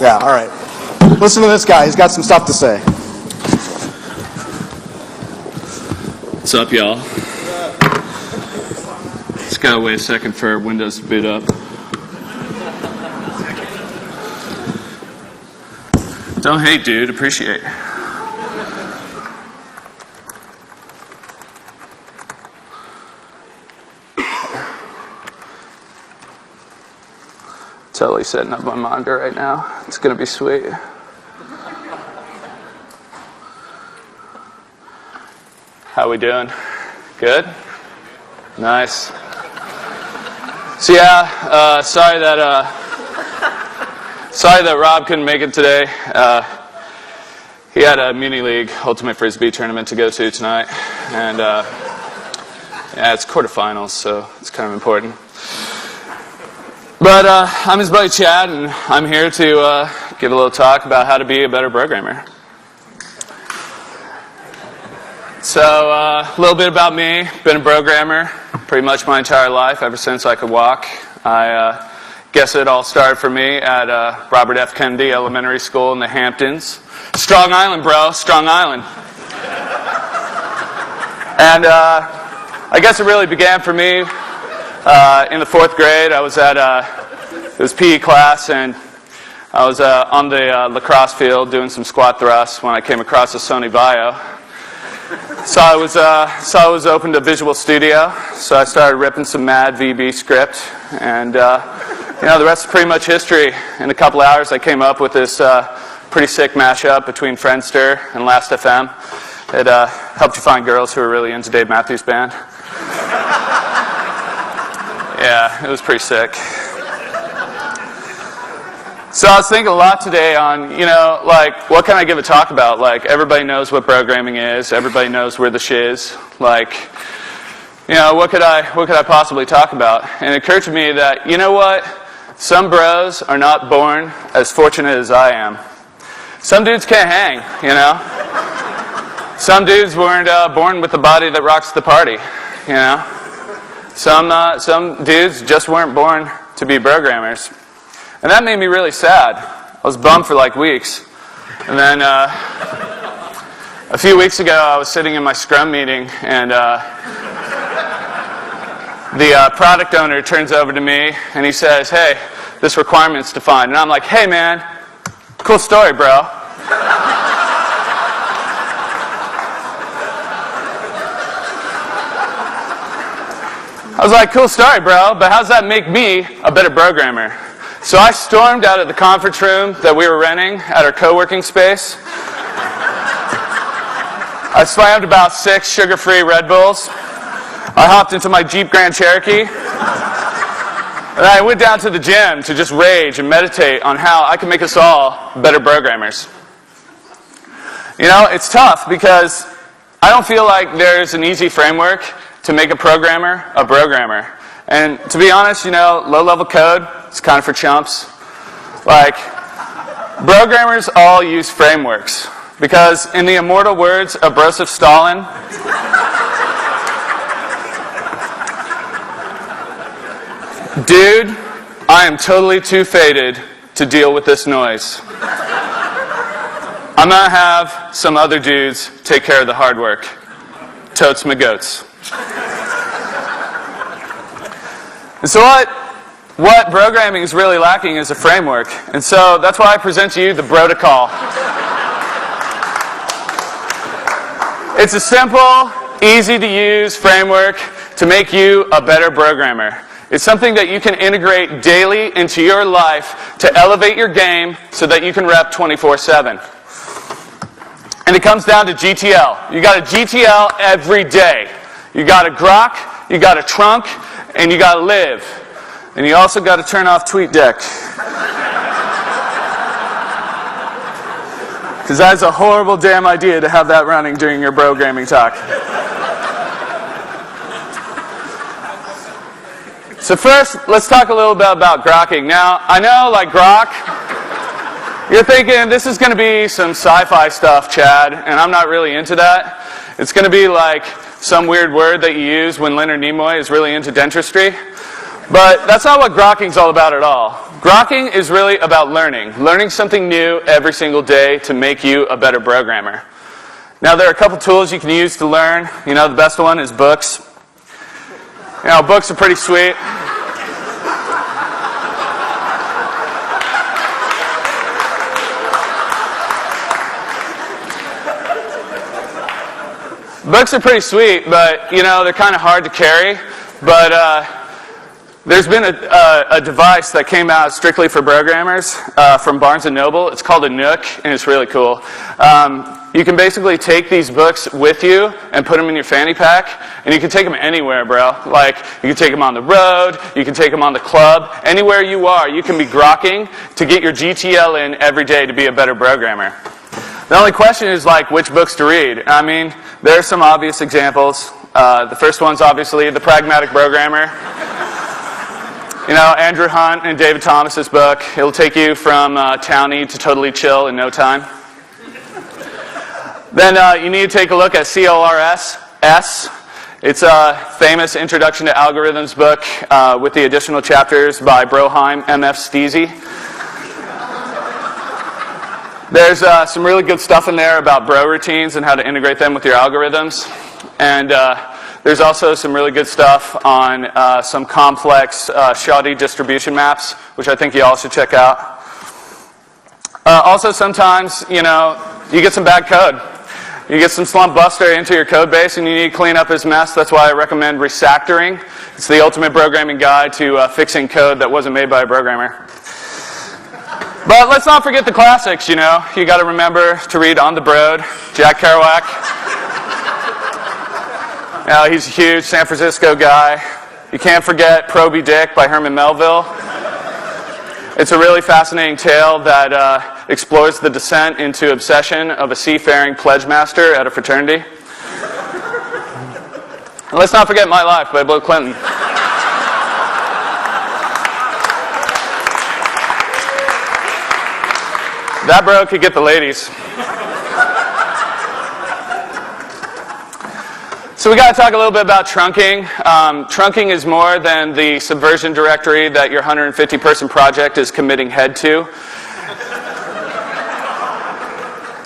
Yeah, all right. Listen to this guy. He's got some stuff to say. What's up, y'all? Just gotta wait a second for Windows to boot up. Don't hate, dude. Appreciate. Totally setting up my monitor right now. It's gonna be sweet. How we doing? Good? Nice. So yeah, sorry that Rob couldn't make it today. He had a Muni League Ultimate Frisbee tournament to go to tonight, and yeah, it's quarterfinals, so it's kind of important. But I'm his buddy Chad, and I'm here to give a little talk about how to be a better programmer. So a little bit about me. Been a programmer pretty much my entire life, ever since I could walk. I guess it all started for me at Robert F. Kennedy Elementary School in the Hamptons. Strong Island, bro. Strong Island. And I guess it really began for me in the 4th grade. I was at it was PE class, and I was on the lacrosse field doing some squat thrusts when I came across a Sony Vaio. So I was open to Visual Studio, so I started ripping some mad VB script, and the rest is pretty much history. In a couple hours, I came up with this pretty sick mashup between Friendster and Last.fm. It helped you find girls who were really into Dave Matthews Band. Yeah, it was pretty sick. So I was thinking a lot today on, what can I give a talk about? Like, everybody knows what programming is. Everybody knows where the shiz. Like, what could I possibly talk about? And it occurred to me that, you know what? Some bros are not born as fortunate as I am. Some dudes can't hang, Some dudes weren't born with the body that rocks the party, Some dudes just weren't born to be programmers. And that made me really sad. I was bummed for like weeks. And then a few weeks ago, I was sitting in my Scrum meeting, and the product owner turns over to me, and he says, "Hey, this requirement's defined." And I'm like, "Hey, man, cool story, bro." I was like, "Cool story, bro, but how does that make me a better programmer?" So I stormed out of the conference room that we were renting at our co-working space. I slammed about 6 sugar-free Red Bulls. I hopped into my Jeep Grand Cherokee. And I went down to the gym to just rage and meditate on how I can make us all better programmers. It's tough because I don't feel like there's an easy framework to make a programmer a programmer. And to be honest, low-level code, it's kind of for chumps. Like, programmers all use frameworks. Because in the immortal words of Joseph Stalin, "Dude, I am totally too faded to deal with this noise. I'm going to have some other dudes take care of the hard work. Totes my goats." And so what programming is really lacking is a framework. And so that's why I present to you the Protocol. It's a simple, easy-to-use framework to make you a better programmer. It's something that you can integrate daily into your life to elevate your game so that you can rep 24/7. And it comes down to GTL. You got a GTL every day. You got a grok, you got a trunk, and you got to live. And you also got to turn off TweetDeck. Because that's a horrible damn idea to have that running during your programming talk. So first, let's talk a little bit about grokking. Now, I know, like grok, you're thinking this is going to be some sci-fi stuff, Chad, and I'm not really into that. It's going to be like some weird word that you use when Leonard Nimoy is really into dentistry. But that's not what grokking's all about at all. Grokking is really about learning something new every single day to make you a better programmer. Now, there are a couple tools you can use to learn. You know, the best one is books. You know, books are pretty sweet. Books are pretty sweet, but, you know, they're kind of hard to carry. But there's been a device that came out strictly for programmers from Barnes & Noble. It's called a Nook, and it's really cool. You can basically take these books with you and put them in your fanny pack, and you can take them anywhere, bro. Like, you can take them on the road, you can take them on the club. Anywhere you are, you can be grokking to get your GTL in every day to be a better programmer. The only question is, like, which books to read. I mean, there are some obvious examples. The first one's obviously The Pragmatic Brogrammer. You know, Andrew Hunt and David Thomas's book. It'll take you from townie to totally chill in no time. Then you need to take a look at CLRS. It's a famous Introduction to Algorithms book with the additional chapters by Broheim, M.F. Steezy. There's some really good stuff in there about bro routines and how to integrate them with your algorithms. And there's also some really good stuff on some complex shoddy distribution maps, which I think you all should check out. Also, sometimes, you know, you get some bad code. You get some slump buster into your code base and you need to clean up his mess. That's why I recommend Refactoring. It's the ultimate programming guide to fixing code that wasn't made by a programmer. But let's not forget the classics, you know. You got to remember to read On the Broad, Jack Kerouac. Now, he's a huge San Francisco guy. You can't forget Proby Dick by Herman Melville. It's a really fascinating tale that explores the descent into obsession of a seafaring pledge master at a fraternity. And let's not forget My Life by Bill Clinton. That bro could get the ladies. So we got to talk a little bit about trunking. Trunking is more than the subversion directory that your 150-person project is committing head to.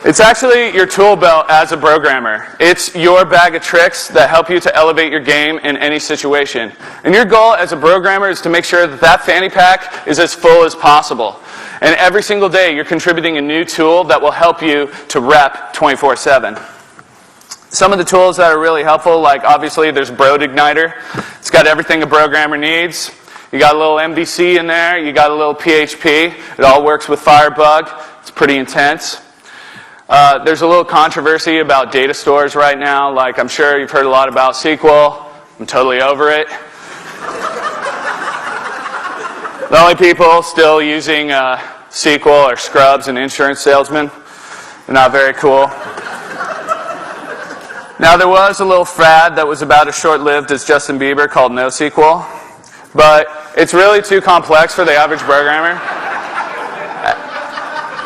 It's actually your tool belt as a programmer. It's your bag of tricks that help you to elevate your game in any situation. And your goal as a programmer is to make sure that that fanny pack is as full as possible. And every single day, you're contributing a new tool that will help you to rep 24/7. Some of the tools that are really helpful, like obviously there's BroIgniter. It's got everything a programmer needs. You got a little MVC in there. You got a little PHP. It all works with Firebug. It's pretty intense. There's a little controversy about data stores right now. Like, I'm sure you've heard a lot about SQL. I'm totally over it. The only people still using SQL are scrubs and insurance salesmen. They're not very cool. Now, there was a little fad that was about as short-lived as Justin Bieber called NoSQL, but it's really too complex for the average programmer.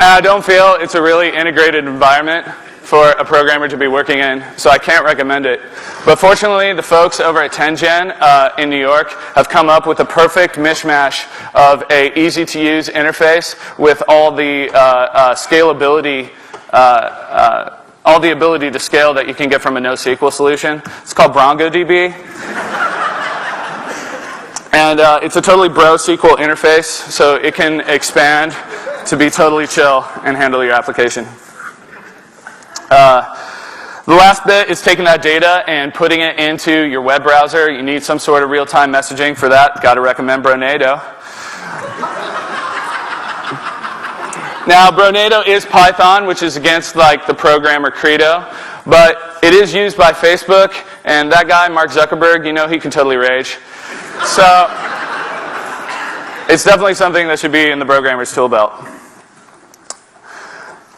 And I don't feel it's a really integrated environment for a programmer to be working in, so I can't recommend it. But fortunately, the folks over at 10gen in New York have come up with a perfect mishmash of a easy-to-use interface with all the scalability, all the ability to scale that you can get from a NoSQL solution. It's called BrongoDB. And it's a totally bro SQL interface, so it can expand to be totally chill and handle your application. The last bit is taking that data and putting it into your web browser. You need some sort of real-time messaging for that. Got to recommend Brognado. Now, Brognado is Python, which is against like the programmer credo, but it is used by Facebook, and that guy, Mark Zuckerberg, you know he can totally rage. So it's definitely something that should be in the programmer's tool belt.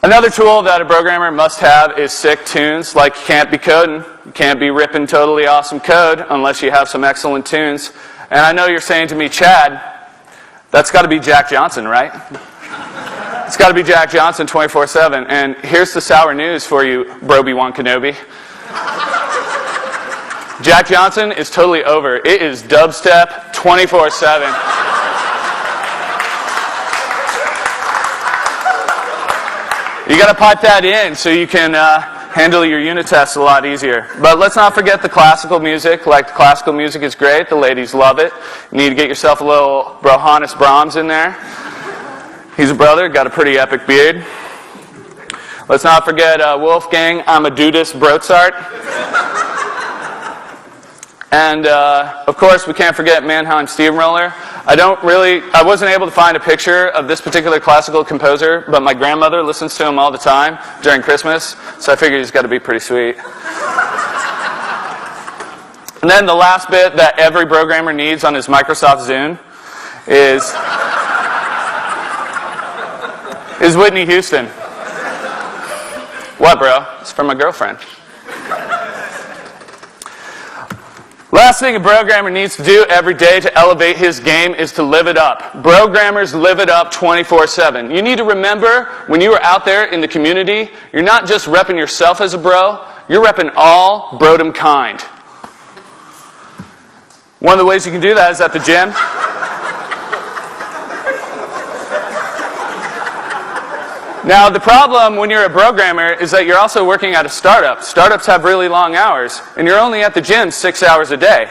Another tool that a programmer must have is sick tunes. Like, you can't be coding. You can't be ripping totally awesome code unless you have some excellent tunes. And I know you're saying to me, Chad, that's got to be Jack Johnson, right? It's got to be Jack Johnson 24/7. And here's the sour news for you, Broby-Wan Kenobi. Jack Johnson is totally over. It is dubstep 24/7. You got to pipe that in so you can handle your unit tests a lot easier. But let's not forget the classical music. Like, the classical music is great. The ladies love it. You need to get yourself a little Johannes Brahms in there. He's a brother, got a pretty epic beard. Let's not forget Wolfgang Amadeus Mozart. And, of course, we can't forget Mannheim Steamroller. I wasn't able to find a picture of this particular classical composer, but my grandmother listens to him all the time during Christmas, so I figured he's got to be pretty sweet. And then the last bit that every programmer needs on his Microsoft Zune is Whitney Houston. What, bro? It's from my girlfriend. Last thing a programmer needs to do every day to elevate his game is to live it up. Programmers live it up 24/7. You need to remember, when you are out there in the community, you're not just repping yourself as a bro, you're repping all brodom kind. One of the ways you can do that is at the gym. Now, the problem when you're a programmer is that you're also working at a startup. Startups have really long hours, and you're only at the gym 6 hours a day.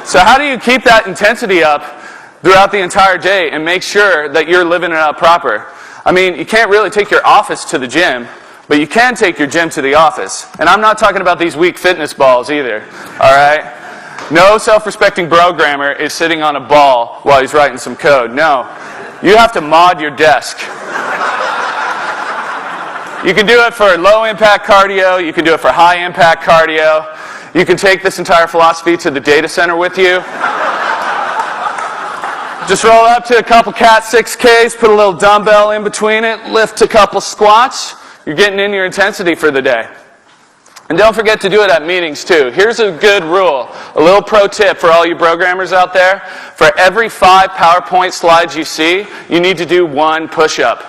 So how do you keep that intensity up throughout the entire day and make sure that you're living it up proper? I mean, you can't really take your office to the gym, but you can take your gym to the office. And I'm not talking about these weak fitness balls either, all right? No self-respecting programmer is sitting on a ball while he's writing some code. No. You have to mod your desk. You can do it for low-impact cardio. You can do it for high-impact cardio. You can take this entire philosophy to the data center with you. Just roll up to a couple Cat 6Ks, put a little dumbbell in between it, lift a couple squats. You're getting in your intensity for the day. And don't forget to do it at meetings too. Here's a good rule, a little pro tip for all you programmers out there. For every 5 PowerPoint slides you see, you need to do 1 push-up.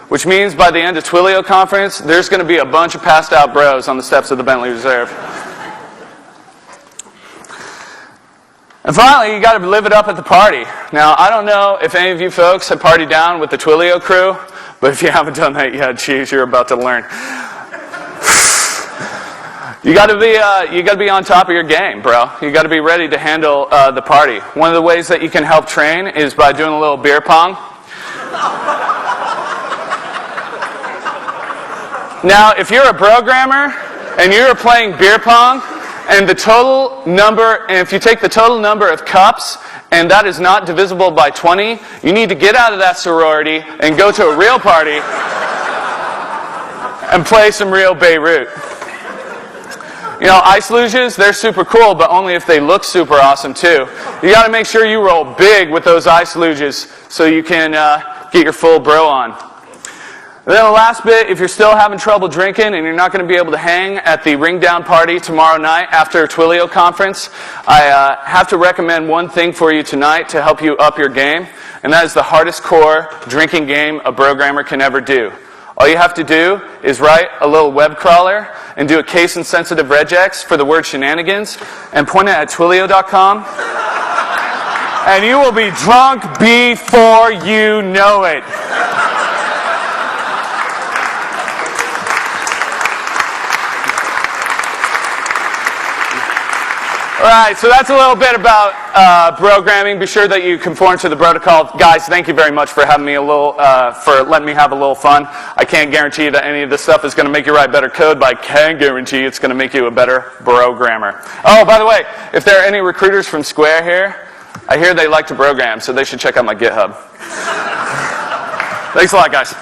Which means by the end of Twilio conference, there's going to be a bunch of passed out bros on the steps of the Bentley Reserve. And finally, you got to live it up at the party. Now, I don't know if any of you folks have partied down with the Twilio crew, but if you haven't done that yet, geez, you're about to learn. You got to be on top of your game, bro. You got to be ready to handle the party. One of the ways that you can help train is by doing a little beer pong. Now, if you're a programmer and you're playing beer pong, and if you take the total number of cups and that is not divisible by 20, you need to get out of that sorority and go to a real party and play some real Beirut. You know, ice luges, they're super cool, but only if they look super awesome too. You got to make sure you roll big with those ice luges so you can get your full bro on. And then the last bit, if you're still having trouble drinking and you're not going to be able to hang at the Ring Down party tomorrow night after Twilio conference, I have to recommend one thing for you tonight to help you up your game, and that is the hardest core drinking game a programmer can ever do. All you have to do is write a little web crawler and do a case-insensitive regex for the word shenanigans and point it at Twilio.com, and you will be drunk before you know it. All right, so that's a little bit about programming. Be sure that you conform to the protocol. Guys, thank you very much for having me for letting me have a little fun. I can't guarantee that any of this stuff is going to make you write better code, but I can guarantee it's going to make you a better programmer. Oh, by the way, if there are any recruiters from Square here, I hear they like to program, so they should check out my GitHub. Thanks a lot, guys.